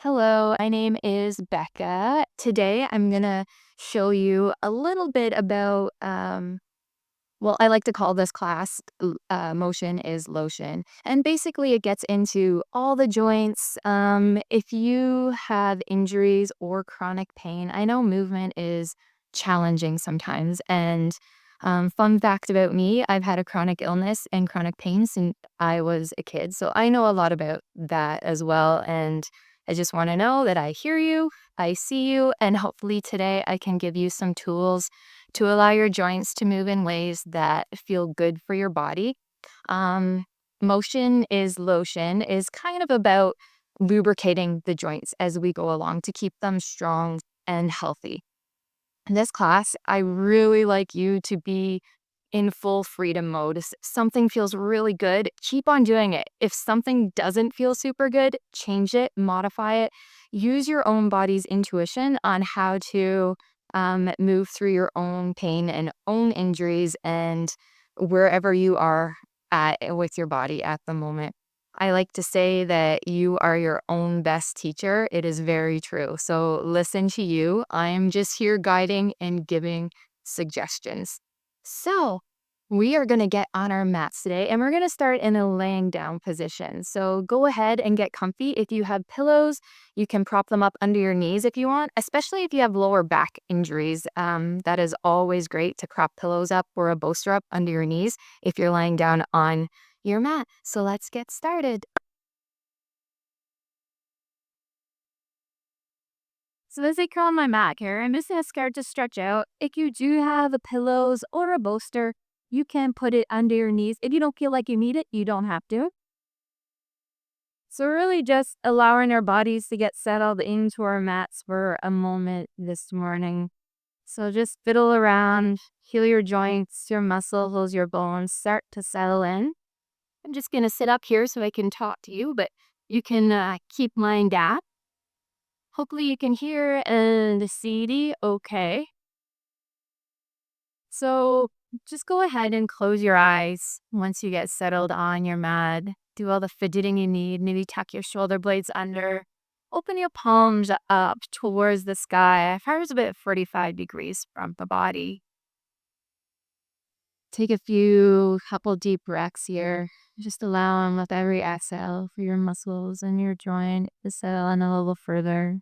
Hello, my name is Becca. Today I'm going to show you a little bit about, I like to call this class Motion is Lotion. And basically, it gets into all the joints. If you have injuries or chronic pain, I know movement is challenging sometimes. And fun fact about me, I've had a chronic illness and chronic pain since I was a kid. So I know a lot about that as well. And I just want to know that I hear you, I see you, and hopefully today I can give you some tools to allow your joints to move in ways that feel good for your body. Um, Motion is Lotion is kind of about lubricating the joints as we go along to keep them strong and healthy. In this class, I really like you to be in full freedom mode. If something feels really good, keep on doing it. If something doesn't feel super good, change it, modify it. Use your own body's intuition on how to move through your own pain and own injuries and wherever you are at with your body at the moment. I like to say that you are your own best teacher. It is very true. So listen to you. I am just here guiding and giving suggestions. So we are going to get on our mats today and we're going to start in a laying down position. So go ahead and get comfy. If you have pillows, you can prop them up under your knees if you want, especially if you have lower back injuries. That is always great to prop pillows up or a bolster up under your knees if you're lying down on your mat. So let's get started. So as I curl on my mat here, I'm just going to start to stretch out. If you do have a pillows or a bolster, you can put it under your knees. If you don't feel like you need it, you don't have to. So really just allowing our bodies to get settled into our mats for a moment this morning. So just fiddle around, heal your joints, your muscles, your bones, start to settle in. I'm just going to sit up here so I can talk to you, but you can keep lying down. Hopefully you can hear and see okay. So just go ahead and close your eyes once you get settled on your mat. Do all the fidgeting you need. Maybe tuck your shoulder blades under. Open your palms up towards the sky. Fires about 45 degrees from the body. Take a couple deep breaths here. Just allow them with every exhale for your muscles and your joint to settle in a little further.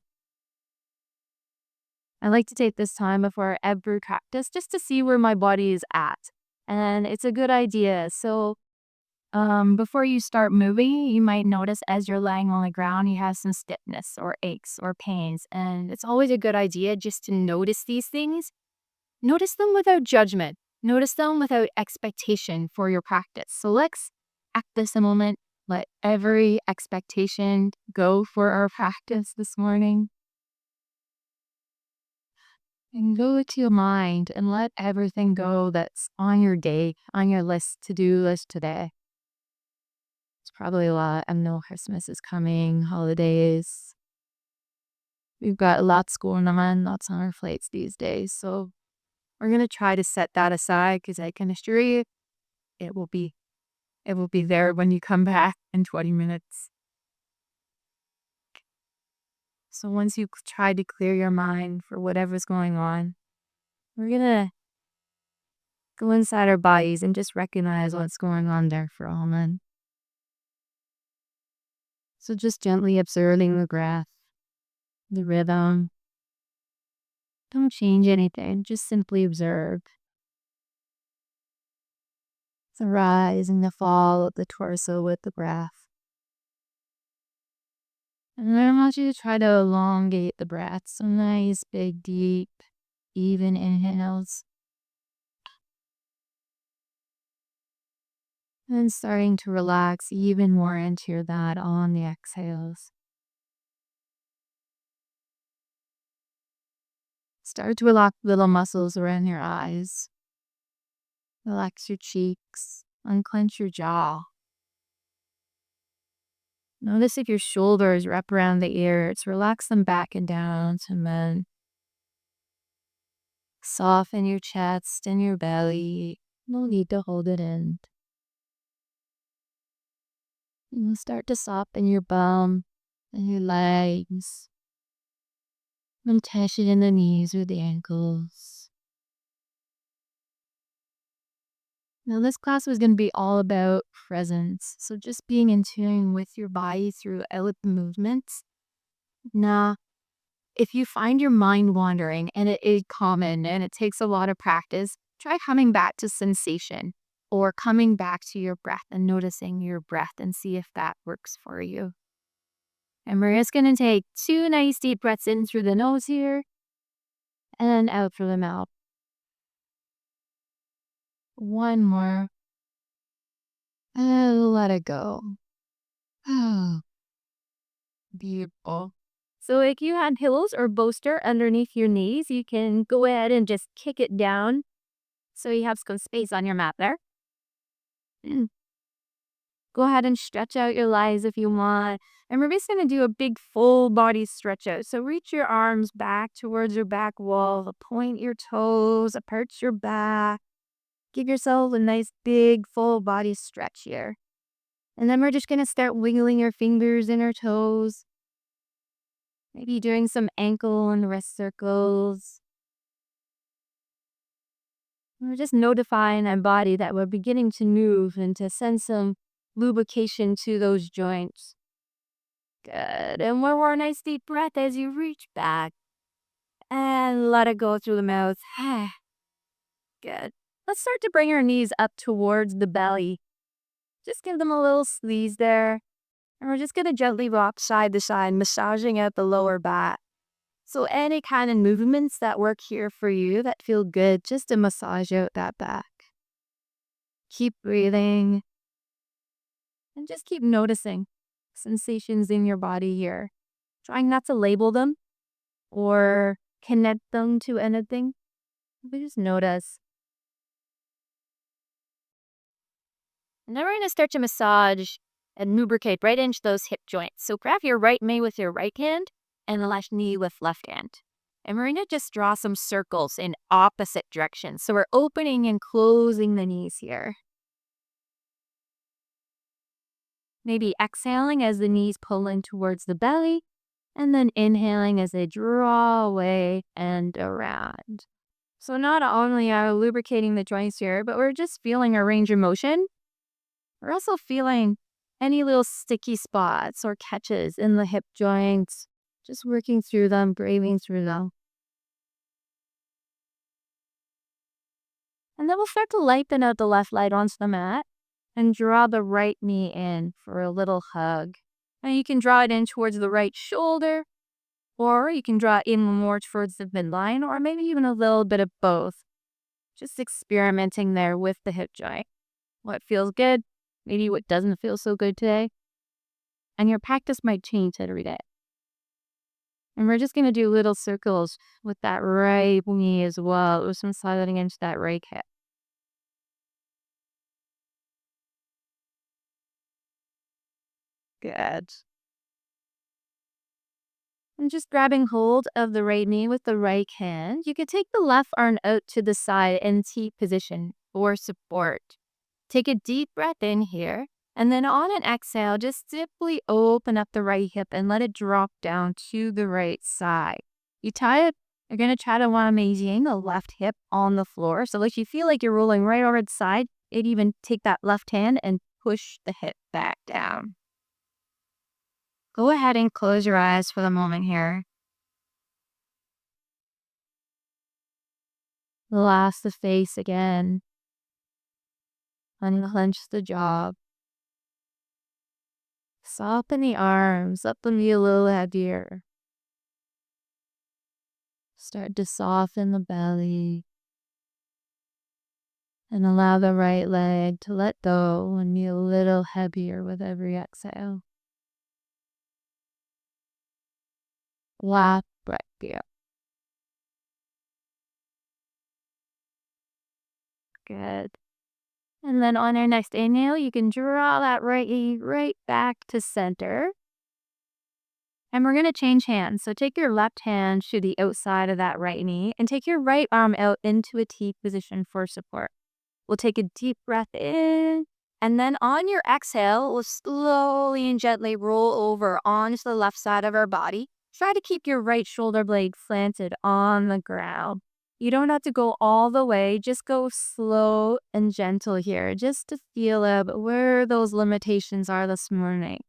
I like to take this time before every practice just to see where my body is at. And it's a good idea. So, before you start moving, you might notice as you're laying on the ground, you have some stiffness or aches or pains. And it's always a good idea just to notice these things. Notice them without judgment. Notice them without expectation for your practice. So let's act this a moment. Let every expectation go for our practice this morning. And go to your mind and let everything go that's on your day, on your to-do list today. It's probably a lot. I know Christmas is coming, holidays. We've got lots going on, lots on our plates these days. So we're going to try to set that aside because I can assure you it will be there when you come back in 20 minutes. So once you try to clear your mind for whatever's going on, we're going to go inside our bodies and just recognize what's going on there for a moment. So just gently observing the breath, the rhythm. Don't change anything, just simply observe the rise and the fall of the torso with the breath. And then I want you to try to elongate the breath. So nice, big, deep, even inhales. And starting to relax even more into that on the exhales. Start to relax little muscles around your eyes. Relax your cheeks. Unclench your jaw. Notice if your shoulders wrap around the ears. Relax them back and down to men. Soften your chest and your belly. No need to hold it in. And start to soften your bum, and your legs. And touch it in the knees or the ankles. Now, this class was going to be all about presence. So, just being in tune with your body throughout the movements. Now, if you find your mind wandering, and it is common and it takes a lot of practice, try coming back to sensation or coming back to your breath and noticing your breath and see if that works for you. And we're just going to take 2 nice deep breaths in through the nose here and then out through the mouth. One more. And let it go. Oh, beautiful. So if you had pillows or bolster underneath your knees, you can go ahead and just kick it down so you have some space on your mat there. Go ahead and stretch out your legs if you want. And we're just going to do a big full body stretch out. So reach your arms back towards your back wall, point your toes, approach your back. Give yourself a nice big full body stretch here. And then we're just going to start wiggling your fingers and our toes. Maybe doing some ankle and wrist circles. We're just notifying our body that we're beginning to move and to send some lubrication to those joints. Good. And one more nice deep breath as you reach back. And let it go through the mouth. Good. Let's start to bring our knees up towards the belly. Just give them a little squeeze there. And we're just going to gently rock side to side, massaging out the lower back. So any kind of movements that work here for you that feel good, just to massage out that back. Keep breathing. And just keep noticing sensations in your body here. Trying not to label them or connect them to anything. But just notice. And then we're going to start to massage and lubricate right into those hip joints. So grab your right knee with your right hand and the left knee with left hand. And we're going to just draw some circles in opposite directions. So we're opening and closing the knees here. Maybe exhaling as the knees pull in towards the belly. And then inhaling as they draw away and around. So not only are we lubricating the joints here, but we're just feeling a range of motion. We're also feeling any little sticky spots or catches in the hip joints. Just working through them, breathing through them. And then we'll start to lengthen out the left leg onto the mat and draw the right knee in for a little hug. And you can draw it in towards the right shoulder, or you can draw it in more towards the midline, or maybe even a little bit of both. Just experimenting there with the hip joint. What feels good, maybe what doesn't feel so good today. And your practice might change every day. And we're just going to do little circles with that right knee as well, with some sliding into that right hip. Good. And just grabbing hold of the right knee with the right hand, you can take the left arm out to the side in T position for support. Take a deep breath in here, and then on an exhale, just simply open up the right hip and let it drop down to the right side. You're going to try to want to maintain the left hip on the floor. So if you feel like you're rolling right over the side, it even take that left hand and push the hip back down. Go ahead and close your eyes for the moment here. Relax the face again. Unclench the jaw. Soften the arms, let them be a little heavier. Start to soften the belly. And allow the right leg to let go and be a little heavier with every exhale. Last breath here. Good. And then on our next inhale, you can draw that right knee right back to center. And we're going to change hands. So take your left hand to the outside of that right knee and take your right arm out into a T position for support. We'll take a deep breath in And then on your exhale, we'll slowly and gently roll over onto the left side of our body. Try to keep your right shoulder blade planted on the ground. You don't have to go all the way. Just go slow and gentle here, just to feel out where those limitations are this morning.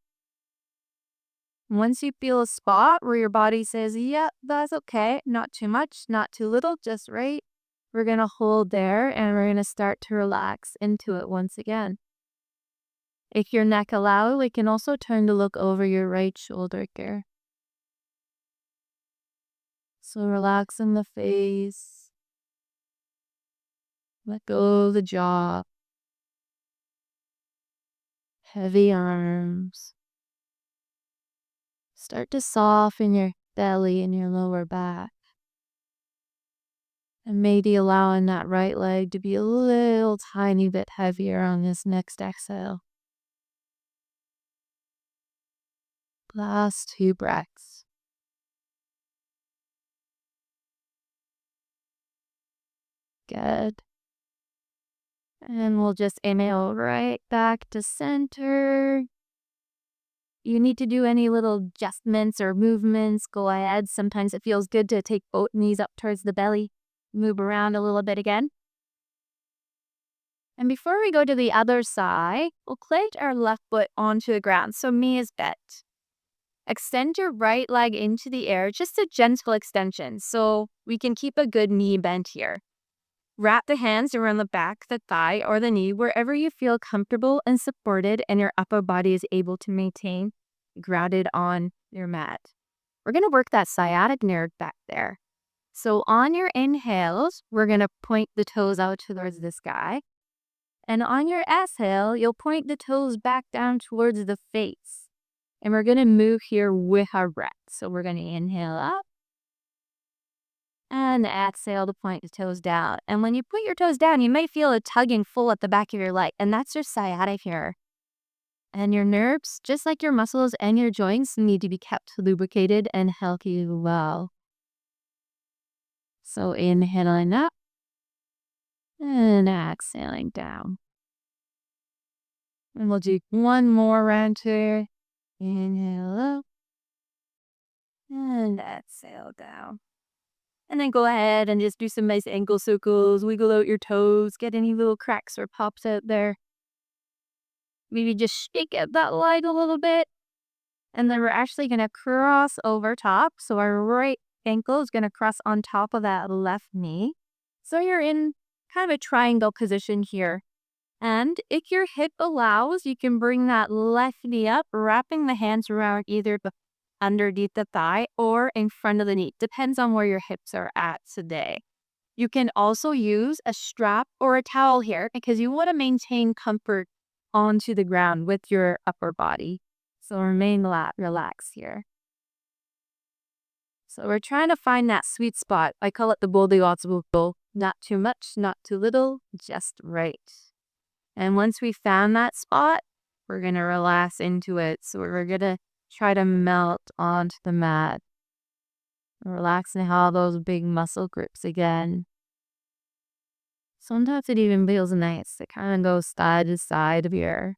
Once you feel a spot where your body says, yeah, that's okay, not too much, not too little, just right, we're going to hold there and we're going to start to relax into it once again. If your neck allows, we can also turn to look over your right shoulder here. So relax in the face. Let go of the jaw. Heavy arms. Start to soften your belly and your lower back. And maybe allowing that right leg to be a little tiny bit heavier on this next exhale. Last 2 breaths. Good. And we'll just inhale right back to center. You need to do any little adjustments or movements, go ahead. Sometimes it feels good to take both knees up towards the belly. Move around a little bit again. And before we go to the other side, we'll plant our left foot onto the ground, so knee is bent. Extend your right leg into the air, just a gentle extension, so we can keep a good knee bent here. Wrap the hands around the back, the thigh, or the knee, wherever you feel comfortable and supported and your upper body is able to maintain grounded on your mat. We're going to work that sciatic nerve back there. So on your inhales, we're going to point the toes out towards the sky. And on your exhale, you'll point the toes back down towards the face. And we're going to move here with our breath. So we're going to inhale up. And exhale to point the toes down. And when you put your toes down, you might feel a tugging full at the back of your leg. And that's your sciatic here. And your nerves, just like your muscles and your joints, need to be kept lubricated and healthy well. So inhaling up and exhaling down. And we'll do one more round here. Inhale up and exhale down. And then go ahead and just do some nice ankle circles, wiggle out your toes, get any little cracks or pops out there. Maybe just shake out that leg a little bit. And then we're actually going to cross over top. So our right ankle is going to cross on top of that left knee. So you're in kind of a triangle position here. And if your hip allows, you can bring that left knee up, wrapping the hands around either underneath the thigh or in front of the knee. Depends on where your hips are at today. You can also use a strap or a towel here because you want to maintain comfort onto the ground with your upper body. So remain relaxed here. So we're trying to find that sweet spot. I call it the Goldilocks rule. Not too much, not too little, just right. And once we found that spot, we're going to relax into it. So we're going to try to melt onto the mat. Relaxing all those big muscle grips again. Sometimes it even feels nice to kind of go side to side here.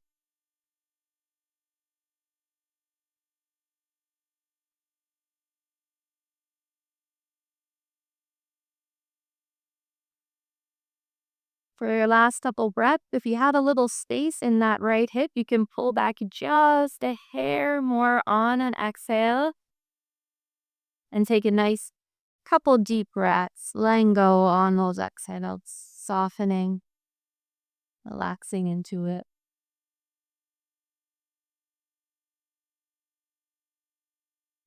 For your last couple breaths, if you have a little space in that right hip, you can pull back just a hair more on an exhale. And take a nice couple deep breaths, letting go on those exhales, softening, relaxing into it.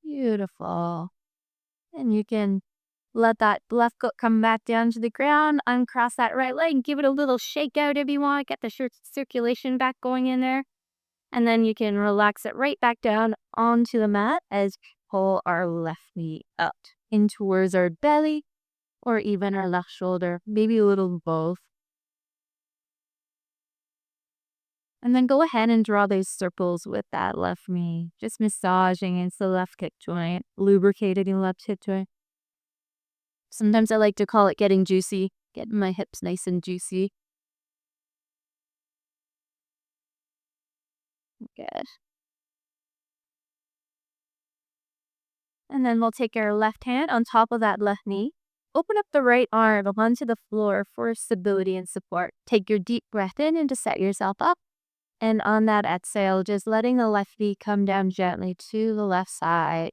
Beautiful. And you can let that left foot come back down to the ground, uncross that right leg, give it a little shake out if you want, get the circulation back going in there. And then you can relax it right back down onto the mat as we pull our left knee up in towards our belly or even our left shoulder, maybe a little of both. And then go ahead and draw those circles with that left knee, just massaging into the left hip joint, lubricating the left hip joint. Sometimes I like to call it getting juicy, getting my hips nice and juicy. Good. And then we'll take our left hand on top of that left knee. Open up the right arm onto the floor for stability and support. Take your deep breath in and to set yourself up. And on that exhale, just letting the left knee come down gently to the left side.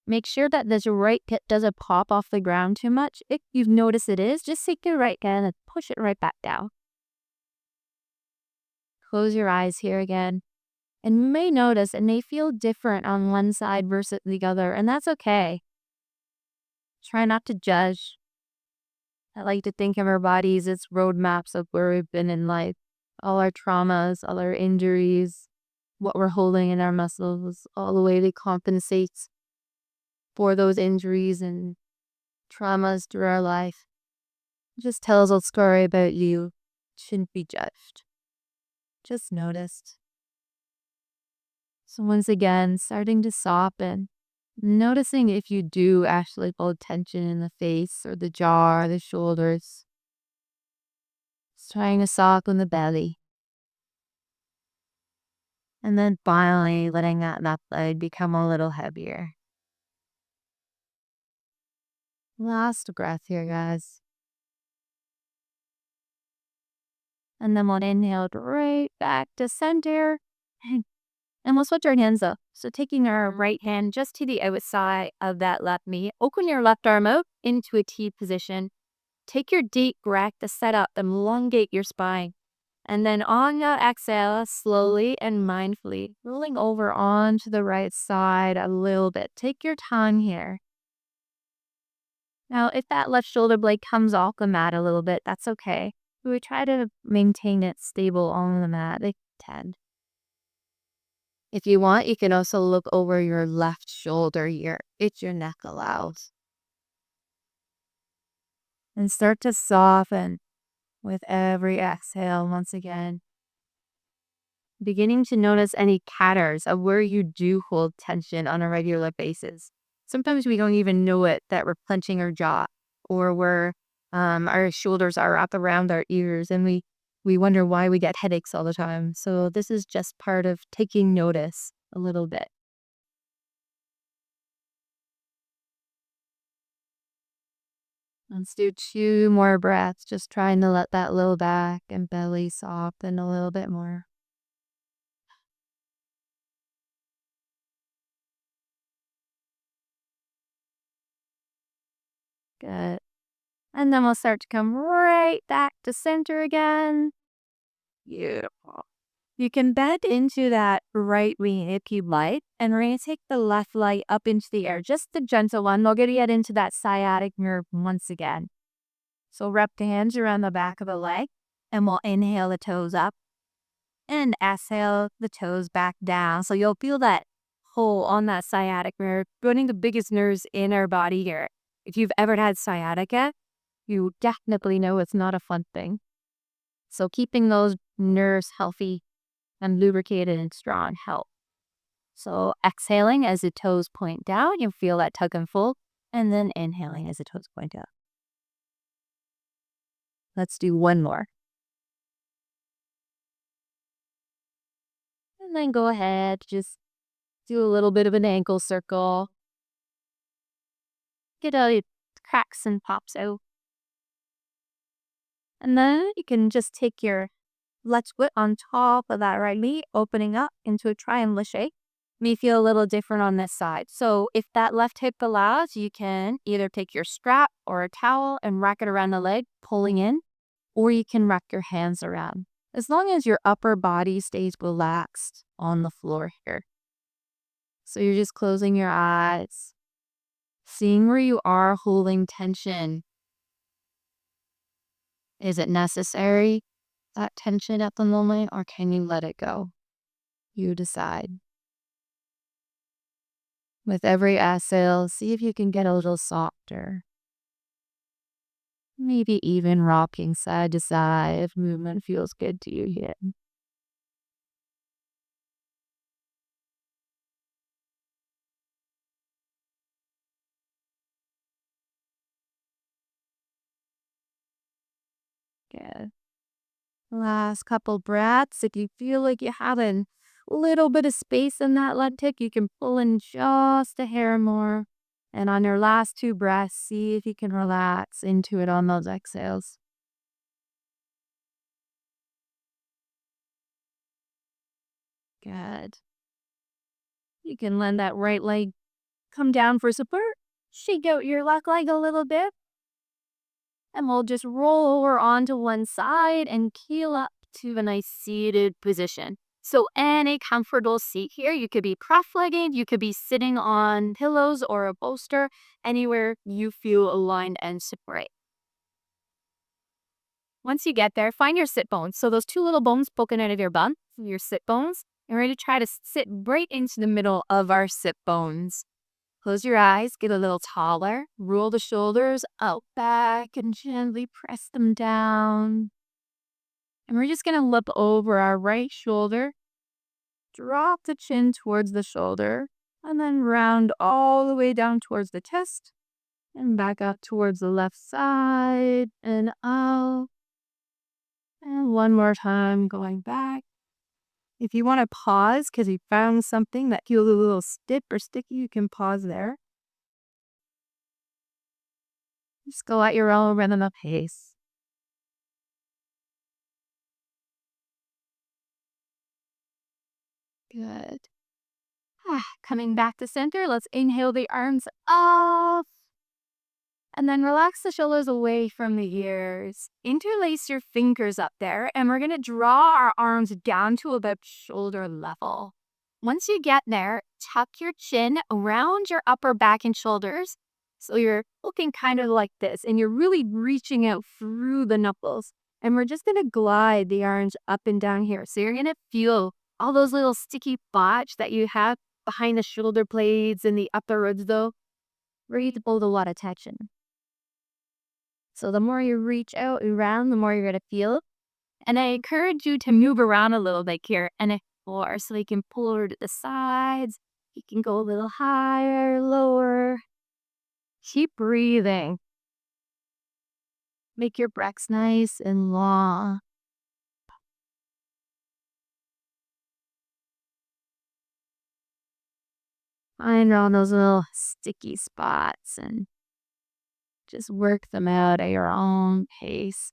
Make sure that this right hip doesn't pop off the ground too much. If you've noticed it is, just take your right hand and push it right back down. Close your eyes here again. And you may notice it may feel different on one side versus the other, and that's okay. Try not to judge. I like to think of our bodies as roadmaps of where we've been in life. All our traumas, all our injuries, what we're holding in our muscles, all the way they compensate for those injuries and traumas through our life. It just tells a story about you. Shouldn't be judged. Just noticed. So once again, starting to soften. Noticing if you do actually feel tension in the face or the jaw or the shoulders. Just trying to soften the belly. And then finally letting that left leg become a little heavier. Last breath here, guys. And then we'll inhale right back to center. And we'll switch our hands up. So taking our right hand just to the outside of that left knee. Open your left arm out into a T position. Take your deep breath to set up and elongate your spine. And then on your exhale, slowly and mindfully, rolling over onto the right side a little bit. Take your time here. Now, if that left shoulder blade comes off the mat a little bit, that's okay. We try to maintain it stable on the mat. They tend. If you want, you can also look over your left shoulder here if your neck allows. And start to soften with every exhale once again. Beginning to notice any patterns of where you do hold tension on a regular basis. Sometimes we don't even know it that we're clenching our jaw or where our shoulders are up around our ears and we wonder why we get headaches all the time. So this is just part of taking notice a little bit. Let's do 2 more breaths, just trying to let that low back and belly soften a little bit more. Good. And then we'll start to come right back to center again. Beautiful. You can bend into that right knee if you like, and we're going to take the left leg up into the air, just the gentle one. We're going to get into that sciatic nerve once again. So wrap the hands around the back of the leg, and we'll inhale the toes up, and exhale the toes back down. So you'll feel that pull on that sciatic nerve, one of the biggest nerves in our body here. If you've ever had sciatica, you definitely know it's not a fun thing. So keeping those nerves healthy and lubricated and strong help. So exhaling as the toes point down, you feel that tug and pull, and then inhaling as the toes point up. Let's do one more. And then go ahead, just do a little bit of an ankle circle. Get all your cracks and pops out. And then you can just take your left foot on top of that right knee, opening up into a triangle shape. May feel a little different on this side. So if that left hip allows, you can either take your strap or a towel and wrap it around the leg, pulling in, or you can wrap your hands around. As long as your upper body stays relaxed on the floor here. So you're just closing your eyes, seeing where you are holding tension. Is it necessary, that tension at the moment, or can you let it go? You decide. With every exhale, see if you can get a little softer. Maybe even rocking side to side if movement feels good to you here. Good. Last couple breaths. If you feel like you have a little bit of space in that leg tick, you can pull in just a hair more. And on your last two breaths, see if you can relax into it on those exhales. Good. You can let that right leg come down for support. Shake out your left leg a little bit. And we'll just roll over onto one side and keel up to a nice seated position. So any comfortable seat here, you could be cross-legged, you could be sitting on pillows or a bolster, anywhere you feel aligned and separate. Once you get there, find your sit bones. So those two little bones poking out of your bum, your sit bones, and we're going to try to sit right into the middle of our sit bones. Close your eyes, get a little taller, roll the shoulders out back and gently press them down. And we're just going to look over our right shoulder, drop the chin towards the shoulder, and then round all the way down towards the chest and back up towards the left side and out. And one more time going back. If you want to pause because you found something that feels a little stiff or sticky, you can pause there. Just go at your own rhythm of pace. Good. Coming back to center, let's inhale the arms up. And then relax the shoulders away from the ears. Interlace your fingers up there, and we're going to draw our arms down to about shoulder level. Once you get there, tuck your chin around your upper back and shoulders. So you're looking kind of like this, and you're really reaching out through the knuckles. And we're just going to glide the arms up and down here. So you're going to feel all those little sticky spots that you have behind the shoulder blades and the upper ribs, though. Breathe both a lot of tension. So the more you reach out around, the more you're going to feel. And I encourage you to move around a little bit here and explore. So you can pull over to the sides. You can go a little higher, lower. Keep breathing. Make your breaths nice and long. Find all those little sticky spots and just work them out at your own pace.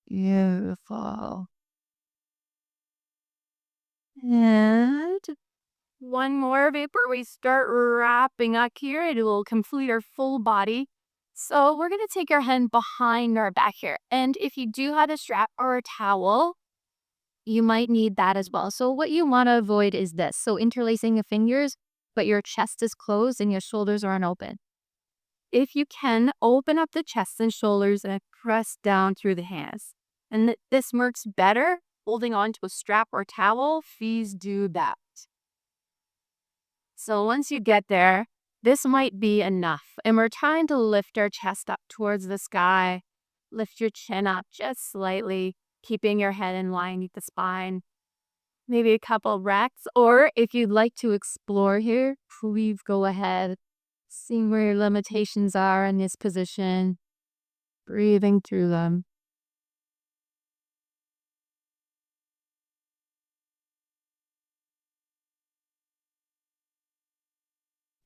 Beautiful. And one more before we start wrapping up here. It will complete our full body. So we're going to take our hand behind our back here. And if you do have a strap or a towel, you might need that as well. So what you want to avoid is this. So interlacing your fingers, but your chest is closed and your shoulders are unopened. If you can, open up the chest and shoulders and press down through the hands. And this works better holding on to a strap or towel. Please do that. So once you get there, this might be enough. And we're trying to lift our chest up towards the sky. Lift your chin up just slightly, keeping your head in line with the spine. Maybe a couple breaths. Or if you'd like to explore here, please go ahead. Seeing where your limitations are in this position. Breathing through them.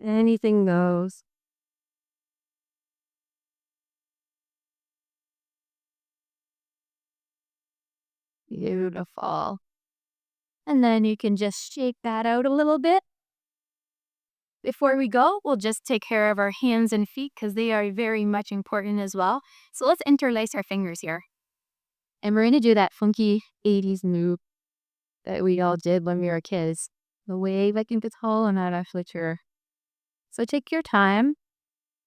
Anything goes. Beautiful. And then you can just shake that out a little bit. Before we go, we'll just take care of our hands and feet because they are very much important as well. So let's interlace our fingers here. And we're going to do that funky 80s move that we all did when we were kids. The wave like in guitar and not actually sure. So take your time.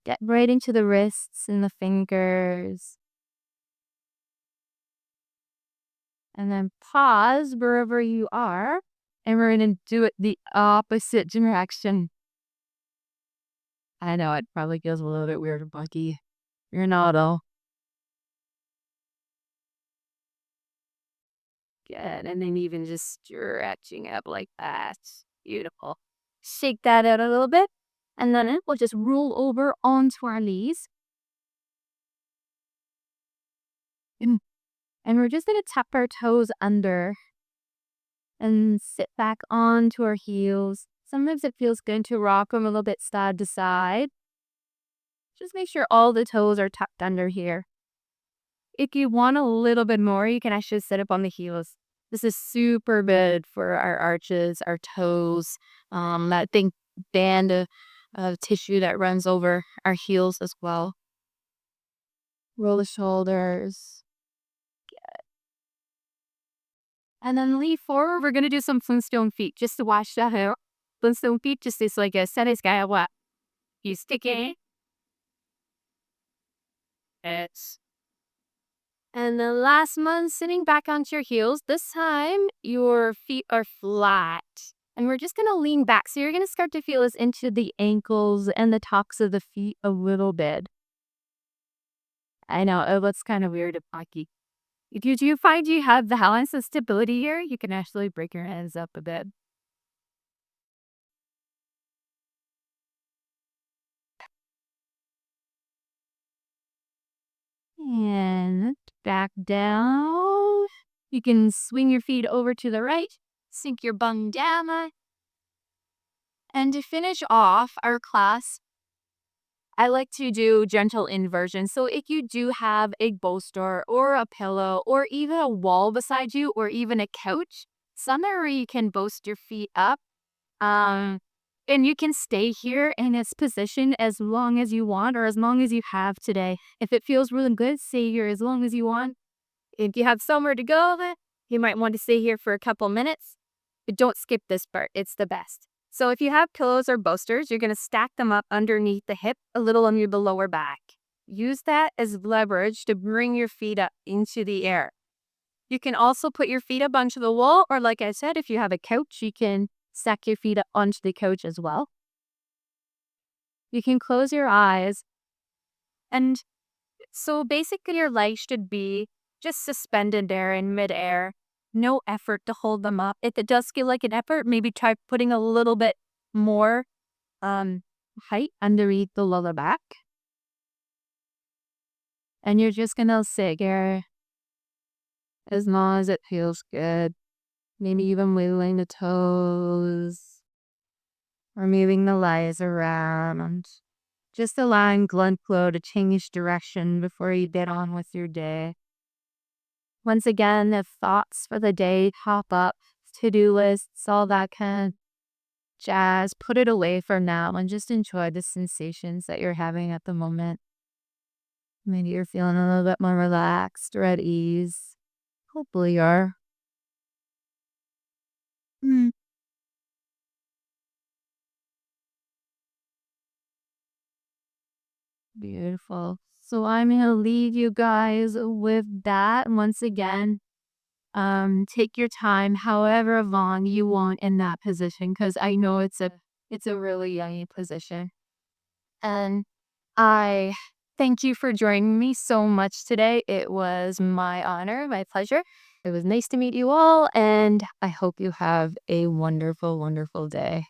Get right into the wrists and the fingers. And then pause wherever you are. And we're going to do it the opposite direction. I know it probably feels a little bit weird and funky. You're not though. Good. And then even just stretching up like that. Beautiful. Shake that out a little bit. And then we'll just roll over onto our knees. And we're just going to tap our toes under and sit back onto our heels. Sometimes it feels good to rock them a little bit side to side. Just make sure all the toes are tucked under here. If you want a little bit more, you can actually sit up on the heels. This is super good for our arches, our toes, that thing band of tissue that runs over our heels as well. Roll the shoulders. And then lean forward. We're going to do some Flintstone feet just to wash that out. Flintstone feet just is like a set is guy what? You stick it. It's. And the last one, sitting back onto your heels. This time, your feet are flat. And we're just going to lean back. So you're going to start to feel this into the ankles and the tops of the feet a little bit. I know, it looks kind of weird and funky. If you do find you have the balance and stability here, you can actually break your hands up a bit. And back down. You can swing your feet over to the right, sink your bum down. And to finish off our class, I like to do gentle inversion. So if you do have a bolster or a pillow or even a wall beside you or even a couch, somewhere where you can boost your feet up, and you can stay here in this position as long as you want or as long as you have today. If it feels really good, stay here as long as you want. If you have somewhere to go, you might want to stay here for a couple minutes. But don't skip this part. It's the best. So if you have pillows or bolsters, you're going to stack them up underneath the hip, a little under the lower back. Use that as leverage to bring your feet up into the air. You can also put your feet up onto the wall, or like I said, if you have a couch, you can stack your feet up onto the couch as well. You can close your eyes. And so basically your legs should be just suspended there in midair. No effort to hold them up. If it does feel like an effort, maybe try putting a little bit more height underneath the lower back. And you're just going to sit here as long as it feels good. Maybe even wiggling the toes or moving the legs around. Just allowing blood flow to change direction before you get on with your day. Once again, if thoughts for the day pop up, to-do lists, all that kind of jazz, put it away for now and just enjoy the sensations that you're having at the moment. Maybe you're feeling a little bit more relaxed or at ease. Hopefully you are. Beautiful. So I'm going to leave you guys with that. Once again, take your time however long you want in that position, because I know it's a really yummy position. And I thank you for joining me so much today. It was my honor, my pleasure. It was nice to meet you all, and I hope you have a wonderful, wonderful day.